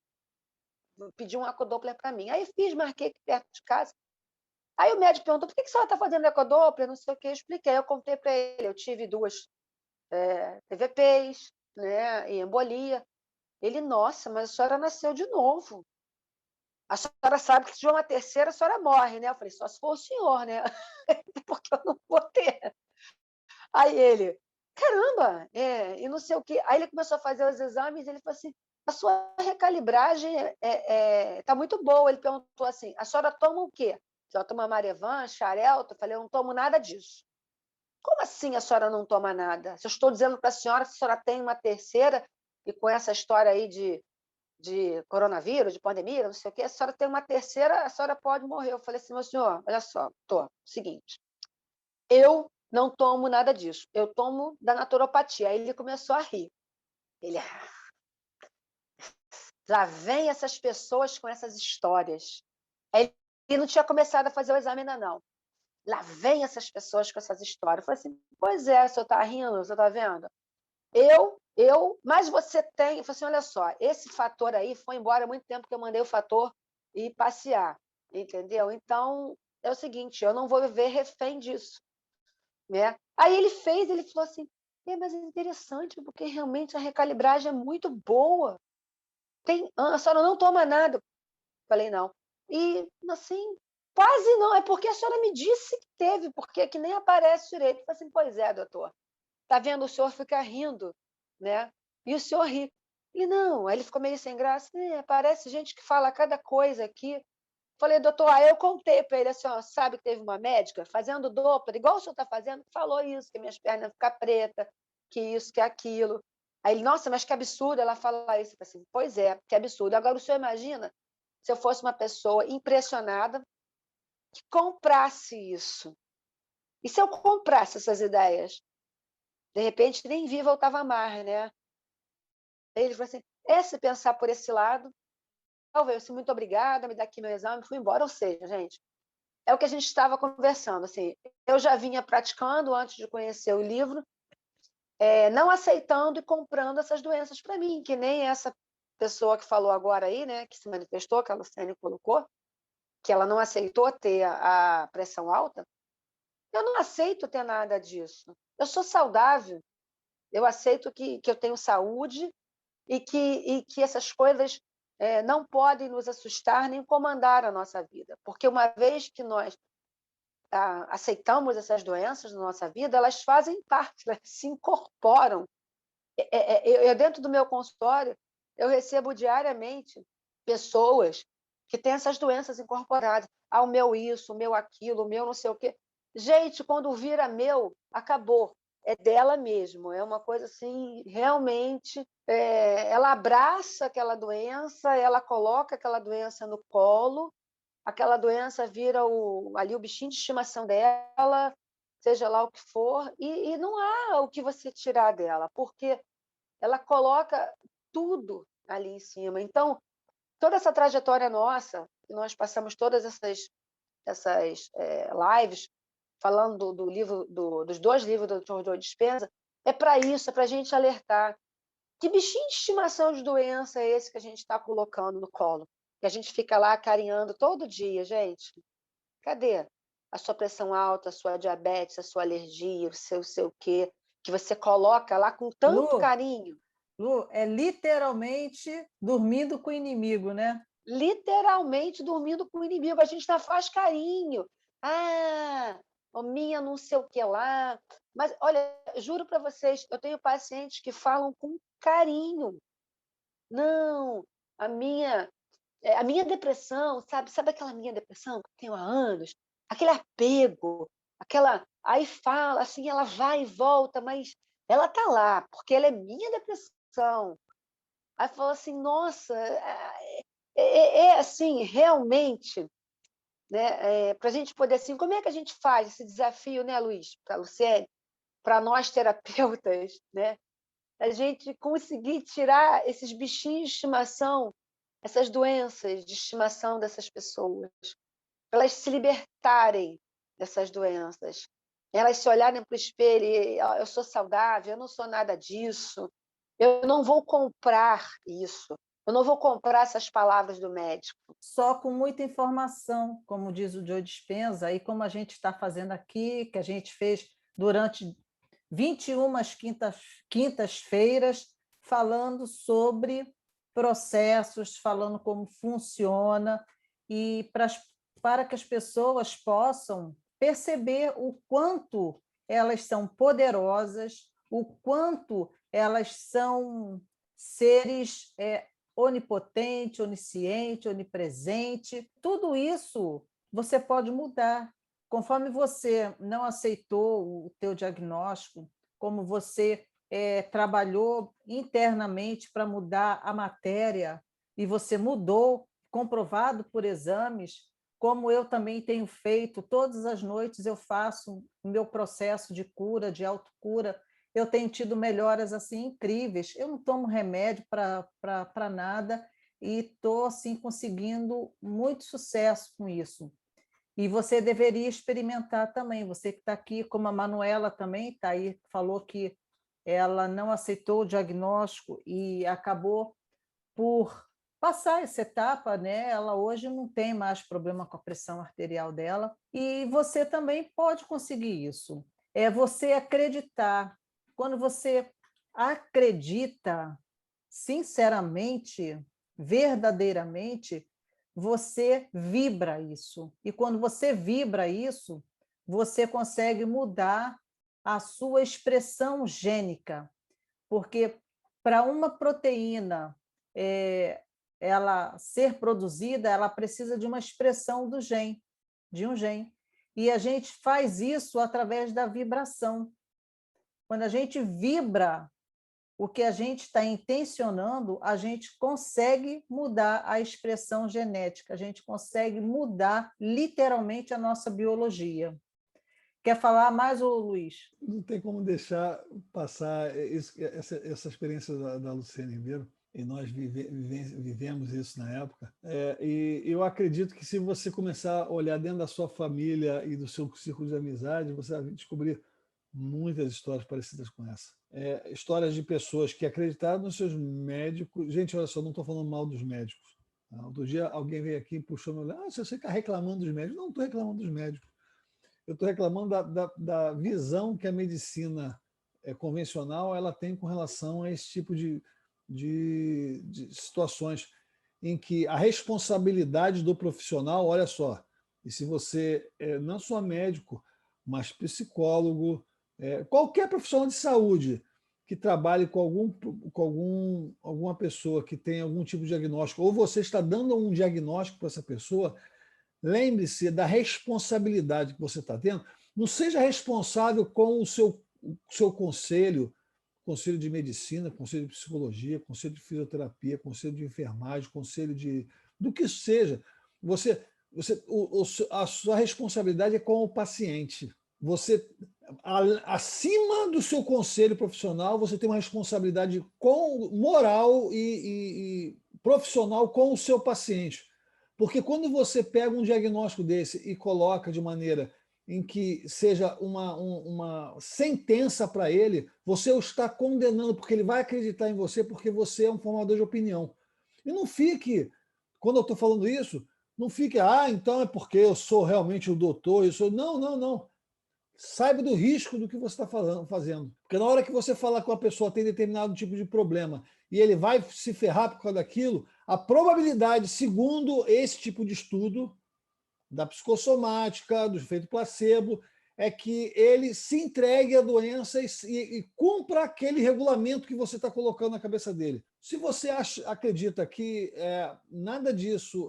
Pediu um ecodoppler para mim. Aí fiz, marquei aqui perto de casa. Aí o médico perguntou, por que a senhora está fazendo ecodoppler? Não sei o que, eu expliquei. Eu contei para ele, eu tive 2 TVPs, né, e embolia. Ele, nossa, mas a senhora nasceu de novo. A senhora sabe que se tiver uma terceira, a senhora morre, né? Eu falei, só se for o senhor, né? Porque eu não vou ter. Aí ele, caramba, e não sei o quê. Aí ele começou a fazer os exames e ele falou assim, a sua recalibragem está muito boa. Ele perguntou assim, a senhora toma o quê? A senhora toma Marevan, Xarelto? Eu falei, eu não tomo nada disso. Como assim a senhora não toma nada? Se eu estou dizendo para a senhora que a senhora tem uma terceira, e com essa história aí de coronavírus, de pandemia, não sei o quê, a senhora tem uma terceira, a senhora pode morrer. Eu falei assim, meu senhor, olha só, seguinte, eu não tomo nada disso, eu tomo da naturopatia. Aí ele começou a rir. Ele, lá vem essas pessoas com essas histórias. Aí ele não tinha começado a fazer o exame ainda não. Lá vem essas pessoas com essas histórias. Eu falei assim, pois é, o senhor está rindo, o senhor está vendo? Mas você tem... Eu falei assim, olha só, esse fator aí foi embora há muito tempo que eu mandei o fator ir passear, entendeu? Então, é o seguinte, eu não vou viver refém disso, né? Aí ele falou assim, mas é interessante, porque realmente a recalibragem é muito boa. A senhora não toma nada. Falei, não. E, assim, quase não, é porque a senhora me disse que teve, porque é que nem aparece direito. Eu falei assim, pois é, doutor. Tá vendo? O senhor fica rindo, né? E o senhor ri. E não, aí ele ficou meio sem graça. Parece gente que fala cada coisa aqui. Falei, doutor, aí eu contei para ele assim, ó, sabe que teve uma médica fazendo Doppler, igual o senhor está fazendo, falou isso, que minhas pernas ficam pretas, que isso, que aquilo. Aí ele, nossa, mas que absurdo ela falar isso. Eu falei assim, pois é, que absurdo. Agora o senhor imagina se eu fosse uma pessoa impressionada que comprasse isso. E se eu comprasse essas ideias? De repente, nem viva eu estava mais, né? Aí ele falou assim, se pensar por esse lado, talvez, assim, muito obrigada, me dá aqui meu exame, fui embora. Ou seja, gente, é o que a gente estava conversando. Assim, eu já vinha praticando antes de conhecer o livro, não aceitando e comprando essas doenças para mim, que nem essa pessoa que falou agora aí, né, que se manifestou, que a Luciane colocou, que ela não aceitou ter a pressão alta. Eu não aceito ter nada disso. Eu sou saudável. Eu aceito que eu tenho saúde e que essas coisas não podem nos assustar nem comandar a nossa vida. Porque uma vez que nós aceitamos essas doenças na nossa vida, elas fazem parte, elas se incorporam. Dentro do meu consultório, eu recebo diariamente pessoas que têm essas doenças incorporadas. O meu isso, o meu aquilo, o meu não sei o quê. Gente, quando vira meu, acabou. É dela mesmo. É uma coisa assim, realmente. Ela abraça aquela doença, ela coloca aquela doença no colo, aquela doença vira ali o bichinho de estimação dela, seja lá o que for, e não há o que você tirar dela, porque ela coloca tudo ali em cima. Então, toda essa trajetória nossa, nós passamos todas essas lives falando do livro, dos 2 livros do Dr. Joe Dispenza, é para isso, é para a gente alertar. Que bichinho de estimação de doença é esse que a gente está colocando no colo? Que a gente fica lá carinhando todo dia, gente. Cadê a sua pressão alta, a sua diabetes, a sua alergia, o seu sei o quê, que você coloca lá com tanto Lu, carinho? Lu, é literalmente dormindo com o inimigo, né? Literalmente dormindo com o inimigo. A gente ainda faz carinho. Ah, a minha não sei o que lá. Mas, olha, juro para vocês, eu tenho pacientes que falam com carinho. Não, a minha, a minha depressão, sabe aquela minha depressão que eu tenho há anos? Aquele apego, aquela. Aí fala, assim, ela vai e volta, mas ela está lá, porque ela é minha depressão. Aí fala assim, nossa, assim, realmente, né, para a gente poder, assim, como é que a gente faz esse desafio, né, Luiz, para a Luciene, para nós terapeutas, né, a gente conseguir tirar esses bichinhos de estimação, essas doenças de estimação dessas pessoas, para elas se libertarem dessas doenças, elas se olharem para o espelho e eu sou saudável, eu não sou nada disso, eu não vou comprar isso, eu não vou comprar essas palavras do médico. Só com muita informação, como diz o Joe Dispenza, e como a gente está fazendo aqui, que a gente fez durante 21 quintas-feiras, falando sobre processos, falando como funciona, e para que as pessoas possam perceber o quanto elas são poderosas, o quanto elas são seres onipotente, onisciente, onipresente. Tudo isso você pode mudar. Conforme você não aceitou o teu diagnóstico, como você trabalhou internamente para mudar a matéria e você mudou, comprovado por exames, como eu também tenho feito, todas as noites eu faço o meu processo de cura, de autocura, eu tenho tido melhoras assim incríveis. Eu não tomo remédio para nada e estou assim conseguindo muito sucesso com isso. E você deveria experimentar também. Você que está aqui, como a Manuela também está aí, falou que ela não aceitou o diagnóstico e acabou por passar essa etapa, né? Ela hoje não tem mais problema com a pressão arterial dela. E você também pode conseguir isso. É você acreditar. Quando você acredita sinceramente, verdadeiramente, você vibra isso. E quando você vibra isso, você consegue mudar a sua expressão gênica. Porque para uma proteína ela ser produzida, ela precisa de uma expressão do gene, de um gene. E a gente faz isso através da vibração. Quando a gente vibra o que a gente está intencionando, a gente consegue mudar a expressão genética, a gente consegue mudar literalmente a nossa biologia. Quer falar mais, ô Luiz? Não tem como deixar passar essa experiência da Luciene Ribeiro, e nós vivemos isso na época. E eu acredito que se você começar a olhar dentro da sua família e do seu círculo de amizade, você vai descobrir muitas histórias parecidas com essa. Histórias de pessoas que acreditaram nos seus médicos. Gente, olha só, não estou falando mal dos médicos. Outro dia alguém veio aqui e puxou meu olhar. Se você está reclamando dos médicos. Não estou reclamando dos médicos. Eu estou reclamando da visão que a medicina convencional ela tem com relação a esse tipo de situações em que a responsabilidade do profissional, olha só, e se você não só médico, mas psicólogo, qualquer profissional de saúde que trabalhe com alguma pessoa que tem algum tipo de diagnóstico, ou você está dando um diagnóstico para essa pessoa, lembre-se da responsabilidade que você está tendo, Não seja responsável com o seu conselho, conselho de medicina, conselho de psicologia, conselho de fisioterapia, conselho de enfermagem, conselho do que seja. A sua responsabilidade é com o paciente. Você, acima do seu conselho profissional, você tem uma responsabilidade moral e profissional com o seu paciente. Porque quando você pega um diagnóstico desse e coloca de maneira em que seja uma sentença para ele, você o está condenando, porque ele vai acreditar em você, porque você é um formador de opinião. E não fique, quando eu estou falando isso, não fique, então é porque eu sou realmente o doutor, eu sou. Não, não, não. Saiba do risco do que você está fazendo. Porque na hora que você falar com a pessoa tem determinado tipo de problema e ele vai se ferrar por causa daquilo, a probabilidade, segundo esse tipo de estudo, da psicossomática, do efeito placebo, é que ele se entregue à doença e cumpra aquele regulamento que você está colocando na cabeça dele. Se você acredita que nada disso,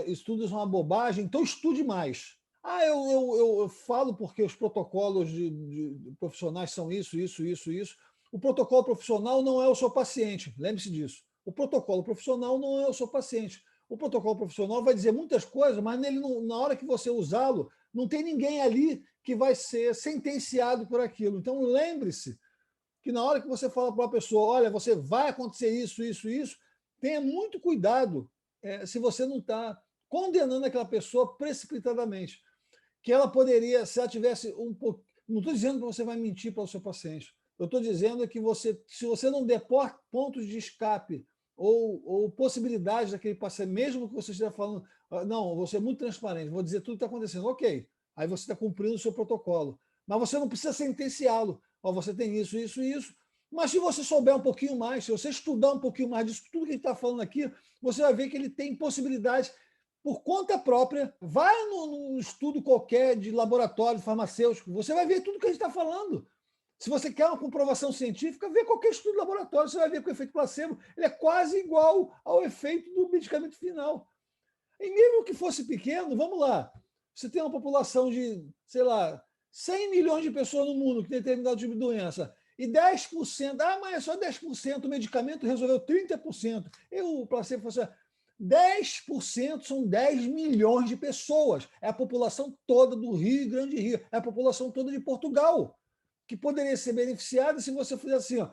estudos são uma bobagem, então estude mais. Eu falo porque os protocolos de profissionais são isso, isso, isso, isso. O protocolo profissional não é o seu paciente, lembre-se disso. O protocolo profissional não é o seu paciente. O protocolo profissional vai dizer muitas coisas, mas nele, na hora que você usá-lo, não tem ninguém ali que vai ser sentenciado por aquilo. Então, lembre-se que na hora que você fala para uma pessoa, olha, você vai acontecer isso, isso, isso, tenha muito cuidado se você não está condenando aquela pessoa precipitadamente. Que ela poderia, se ela tivesse um pouco... Não estou dizendo que você vai mentir para o seu paciente. Eu estou dizendo que se você não der pontos de escape ou possibilidades daquele paciente, mesmo que você esteja falando, não, você é muito transparente, vou dizer tudo que está acontecendo, ok, aí você está cumprindo o seu protocolo, mas você não precisa sentenciá-lo, você tem isso, isso e isso, mas se você souber um pouquinho mais, se você estudar um pouquinho mais disso, tudo que a gente está falando aqui, você vai ver que ele tem possibilidades por conta própria, vai num estudo qualquer de laboratório farmacêutico, você vai ver tudo que a gente está falando. Se você quer uma comprovação científica, vê qualquer estudo de laboratório, você vai ver que o efeito placebo ele é quase igual ao efeito do medicamento final. E mesmo que fosse pequeno, vamos lá, você tem uma população de, sei lá, 100 milhões de pessoas no mundo que tem determinado tipo de doença, e 10%, mas é só 10%, o medicamento resolveu 30%. E o placebo fosse 10% são 10 milhões de pessoas. É a população toda do Rio e Grande Rio, é a população toda de Portugal, que poderia ser beneficiada se você fizesse assim,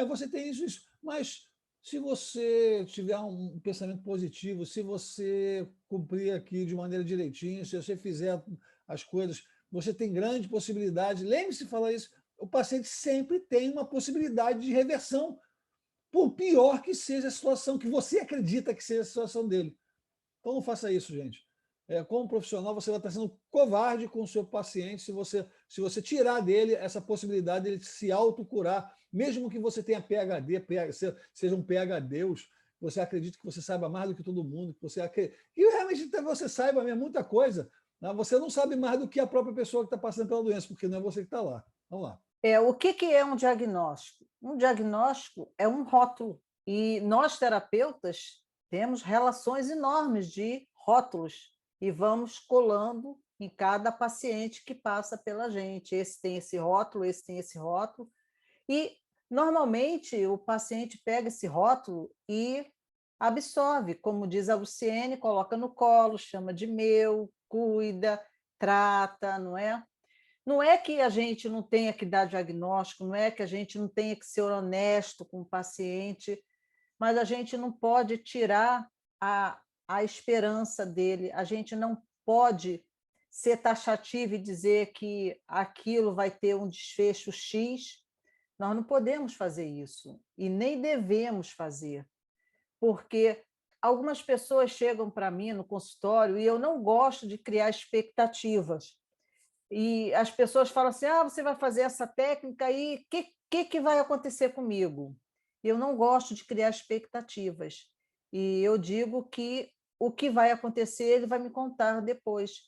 você tem isso, isso, mas se você tiver um pensamento positivo, se você cumprir aqui de maneira direitinha, se você fizer as coisas, você tem grande possibilidade, lembre-se de falar isso, o paciente sempre tem uma possibilidade de reversão, por pior que seja a situação, que você acredita que seja a situação dele. Então não faça isso, gente. Como profissional, você vai estar sendo covarde com o seu paciente se você tirar dele essa possibilidade de ele se autocurar, mesmo que você tenha PhD, seja um PhDeus, você acredita que você saiba mais do que todo mundo, e realmente você saiba mesmo muita coisa, né? Você não sabe mais do que a própria pessoa que está passando pela doença, porque não é você que está lá. Vamos lá. O que é um diagnóstico? Um diagnóstico é um rótulo, e nós, terapeutas, temos relações enormes de rótulos, e vamos colando em cada paciente que passa pela gente. Esse tem esse rótulo, esse tem esse rótulo. E, normalmente, o paciente pega esse rótulo e absorve, como diz a Luciene, coloca no colo, chama de meu, cuida, trata, não é? Não é que a gente não tenha que dar diagnóstico, não é que a gente não tenha que ser honesto com o paciente, mas a gente não pode tirar a esperança dele, a gente não pode ser taxativo e dizer que aquilo vai ter um desfecho X. Nós não podemos fazer isso e nem devemos fazer, porque algumas pessoas chegam para mim no consultório e eu não gosto de criar expectativas. E as pessoas falam assim, você vai fazer essa técnica aí, o que vai acontecer comigo? Eu não gosto de criar expectativas. E eu digo que o que vai acontecer, ele vai me contar depois.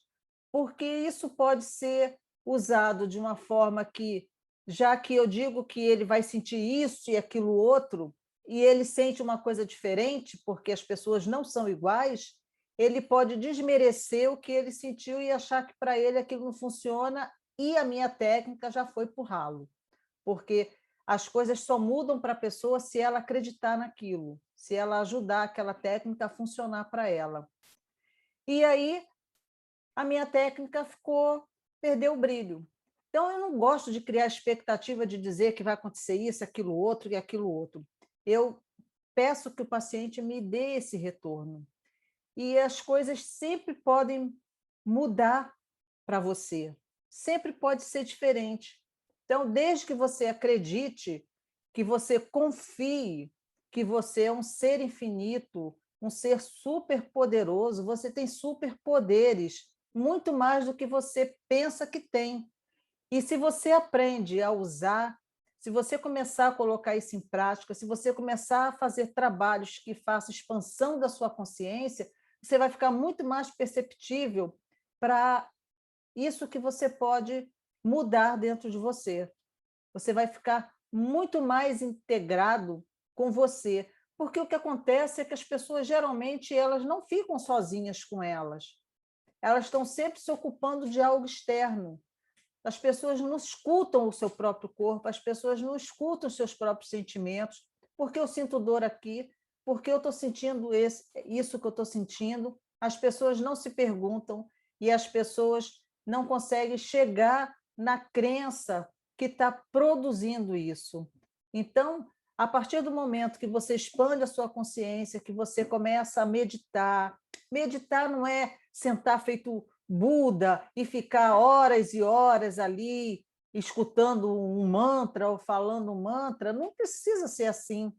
Porque isso pode ser usado de uma forma que, já que eu digo que ele vai sentir isso e aquilo outro, e ele sente uma coisa diferente, porque as pessoas não são iguais, ele pode desmerecer o que ele sentiu e achar que para ele aquilo não funciona e a minha técnica já foi para o ralo, porque as coisas só mudam para a pessoa se ela acreditar naquilo, se ela ajudar aquela técnica a funcionar para ela. E aí a minha técnica perdeu o brilho. Então, eu não gosto de criar expectativa de dizer que vai acontecer isso, aquilo outro e aquilo outro. Eu peço que o paciente me dê esse retorno. E as coisas sempre podem mudar para você. Sempre pode ser diferente. Então, desde que você acredite, que você confie, que você é um ser infinito, um ser super poderoso, você tem superpoderes, muito mais do que você pensa que tem. E se você aprende a usar, se você começar a colocar isso em prática, se você começar a fazer trabalhos que façam expansão da sua consciência, você vai ficar muito mais perceptível para isso que você pode mudar dentro de você. Você vai ficar muito mais integrado com você, porque o que acontece é que as pessoas geralmente elas não ficam sozinhas com elas. Elas estão sempre se ocupando de algo externo. As pessoas não escutam o seu próprio corpo, as pessoas não escutam os seus próprios sentimentos. Por que eu sinto dor aqui? Por que eu estou sentindo isso que eu estou sentindo? As pessoas não se perguntam e as pessoas não conseguem chegar na crença que está produzindo isso. Então, a partir do momento que você expande a sua consciência, que você começa a meditar, meditar não é sentar feito Buda e ficar horas e horas ali escutando um mantra ou falando um mantra, não precisa ser assim.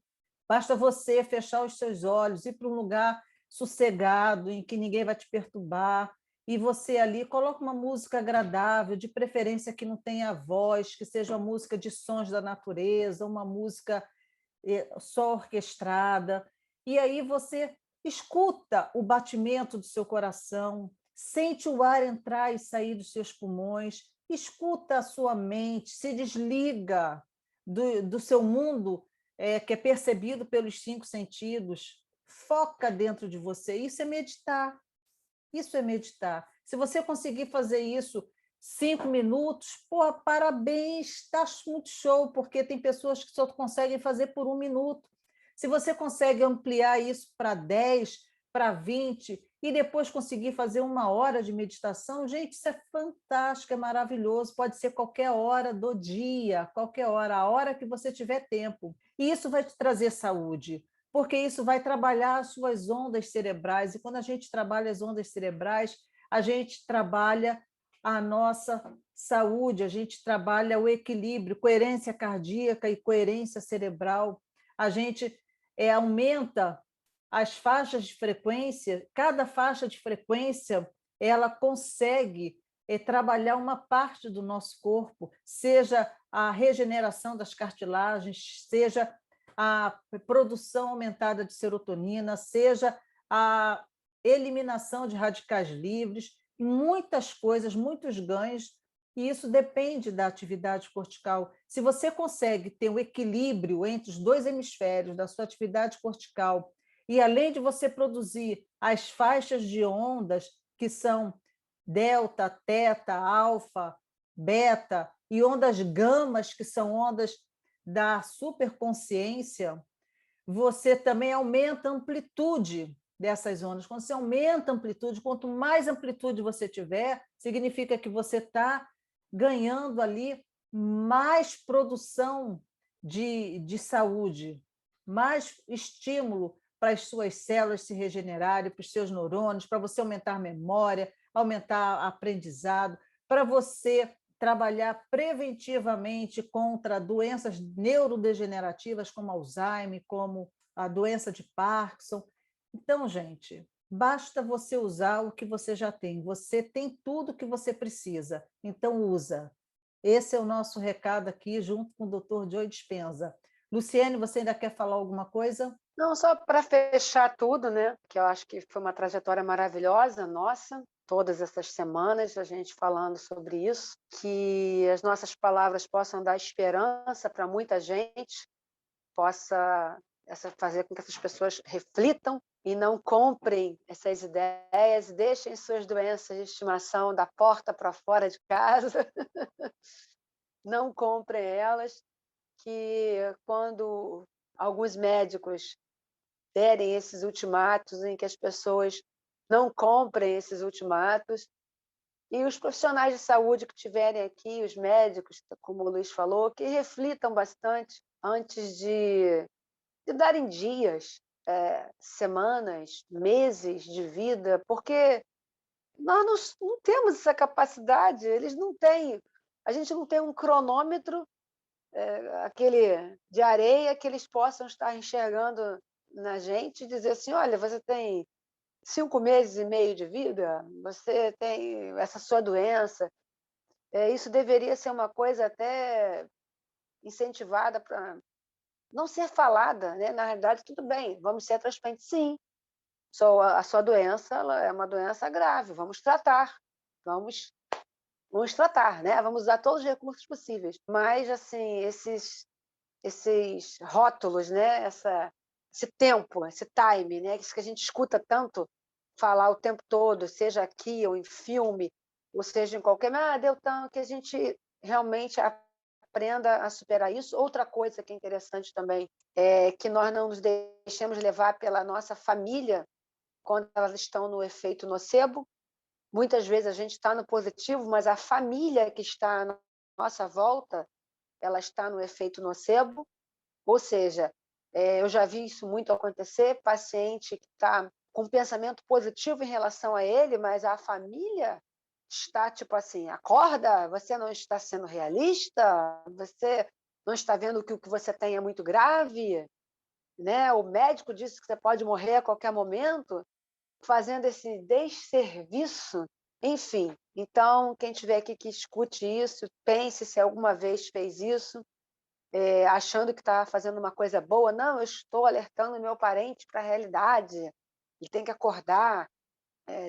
Basta você fechar os seus olhos, ir para um lugar sossegado, em que ninguém vai te perturbar, e você ali coloca uma música agradável, de preferência que não tenha voz, que seja uma música de sons da natureza, uma música só orquestrada, e aí você escuta o batimento do seu coração, sente o ar entrar e sair dos seus pulmões, escuta a sua mente, se desliga do seu mundo que é percebido pelos 5 sentidos, foca dentro de você. Isso é meditar. Isso é meditar. Se você conseguir fazer isso 5 minutos, pô, parabéns, está muito show, porque tem pessoas que só conseguem fazer por 1 minuto. Se você consegue ampliar isso para 10, para 20, e depois conseguir fazer 1 hora de meditação, gente, isso é fantástico, é maravilhoso. Pode ser qualquer hora do dia, qualquer hora, a hora que você tiver tempo. E isso vai te trazer saúde, porque isso vai trabalhar as suas ondas cerebrais, e quando a gente trabalha as ondas cerebrais, a gente trabalha a nossa saúde, a gente trabalha o equilíbrio, coerência cardíaca e coerência cerebral, a gente aumenta as faixas de frequência, cada faixa de frequência ela consegue trabalhar uma parte do nosso corpo, seja a regeneração das cartilagens, seja a produção aumentada de serotonina, seja a eliminação de radicais livres, muitas coisas, muitos ganhos, e isso depende da atividade cortical. Se você consegue ter um equilíbrio entre os 2 hemisférios da sua atividade cortical, e além de você produzir as faixas de ondas, que são delta, teta, alfa, beta, e ondas gamas, que são ondas da superconsciência, você também aumenta a amplitude dessas ondas. Quando você aumenta a amplitude, quanto mais amplitude você tiver, significa que você está ganhando ali mais produção de saúde, mais estímulo para as suas células se regenerarem, para os seus neurônios, para você aumentar a memória, aumentar o aprendizado, para você trabalhar preventivamente contra doenças neurodegenerativas como Alzheimer, como a doença de Parkinson. Então, gente, basta você usar o que você já tem. Você tem tudo que você precisa, então usa. Esse é o nosso recado aqui, junto com o Dr. Joe Dispenza. Luciene, você ainda quer falar alguma coisa? Não, só para fechar tudo, né? Que eu acho que foi uma trajetória maravilhosa, nossa, todas essas semanas a gente falando sobre isso, que as nossas palavras possam dar esperança para muita gente, possa fazer com que essas pessoas reflitam e não comprem essas ideias, deixem suas doenças de estimação da porta para fora de casa, não comprem elas, que quando alguns médicos derem esses ultimatos em que as pessoas não comprem esses ultimatos, e os profissionais de saúde que estiverem aqui, os médicos, como o Luiz falou, que reflitam bastante antes de darem dias, semanas, meses de vida, porque nós não temos essa capacidade, eles não têm. A gente não tem um cronômetro, aquele de areia, que eles possam estar enxergando na gente e dizer assim: olha, você tem 5 meses e meio de vida, você tem essa sua doença. Isso deveria ser uma coisa até incentivada para não ser falada, né? Na realidade, tudo bem, vamos ser transparentes, sim. A sua doença, ela é uma doença grave, vamos tratar, vamos tratar, né? Vamos usar todos os recursos possíveis. Mas, assim, esses rótulos, né? Esse tempo, esse time, né? Isso que a gente escuta tanto falar o tempo todo, seja aqui ou em filme, ou seja em qualquer... deu tanto, que a gente realmente aprenda a superar isso. Outra coisa que é interessante também é que nós não nos deixemos levar pela nossa família quando elas estão no efeito nocebo. Muitas vezes a gente está no positivo, mas a família que está à nossa volta, ela está no efeito nocebo. Ou seja, eu já vi isso muito acontecer, paciente que está com um pensamento positivo em relação a ele, mas a família está tipo assim: acorda, você não está sendo realista, você não está vendo que o que você tem é muito grave, né? O médico disse que você pode morrer a qualquer momento, fazendo esse desserviço. Enfim, então, quem estiver aqui que escute isso, pense se alguma vez fez isso, achando que está fazendo uma coisa boa. Não, eu estou alertando meu parente para a realidade, ele tem que acordar.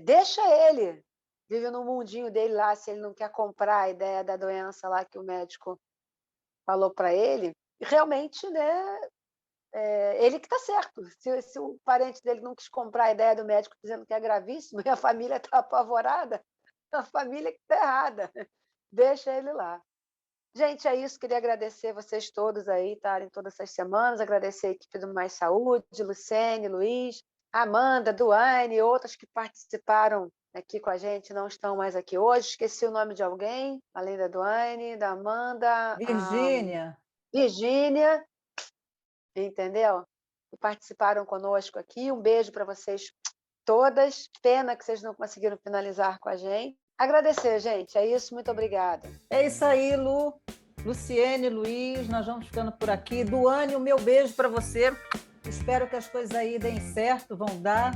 Deixa ele, vive no mundinho dele lá, se ele não quer comprar a ideia da doença lá que o médico falou para ele. Realmente, né, ele que está certo. Se o parente dele não quis comprar a ideia do médico dizendo que é gravíssimo e a família está apavorada, a família que está errada. Deixa ele lá. Gente, é isso. Queria agradecer vocês todos aí estarem todas essas semanas, agradecer a equipe do Mais Saúde, Lucene, Luiz, Amanda, Duane, outras que participaram aqui com a gente, não estão mais aqui hoje. Esqueci o nome de alguém, além da Duane, da Amanda, Virgínia. Virgínia, entendeu? Que participaram conosco aqui. Um beijo para vocês todas. Pena que vocês não conseguiram finalizar com a gente. Agradecer, gente. É isso. Muito obrigada. É isso aí, Lu. Luciene, Luiz, nós vamos ficando por aqui. Duane, o meu beijo para você. Espero que as coisas aí deem certo, vão dar.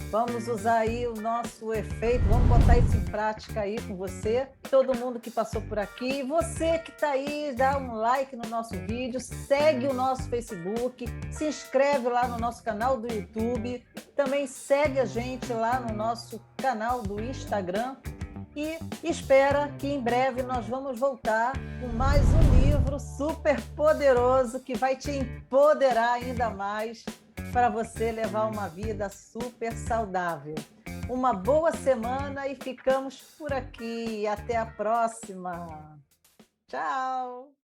Vamos usar aí o nosso efeito, vamos botar isso em prática aí com você. Todo mundo que passou por aqui. E você que está aí, dá um like no nosso vídeo, segue o nosso Facebook, se inscreve lá no nosso canal do YouTube, também segue a gente lá no nosso canal do Instagram. E espera que em breve nós vamos voltar com mais um livro super poderoso que vai te empoderar ainda mais para você levar uma vida super saudável. Uma boa semana e ficamos por aqui. Até a próxima. Tchau!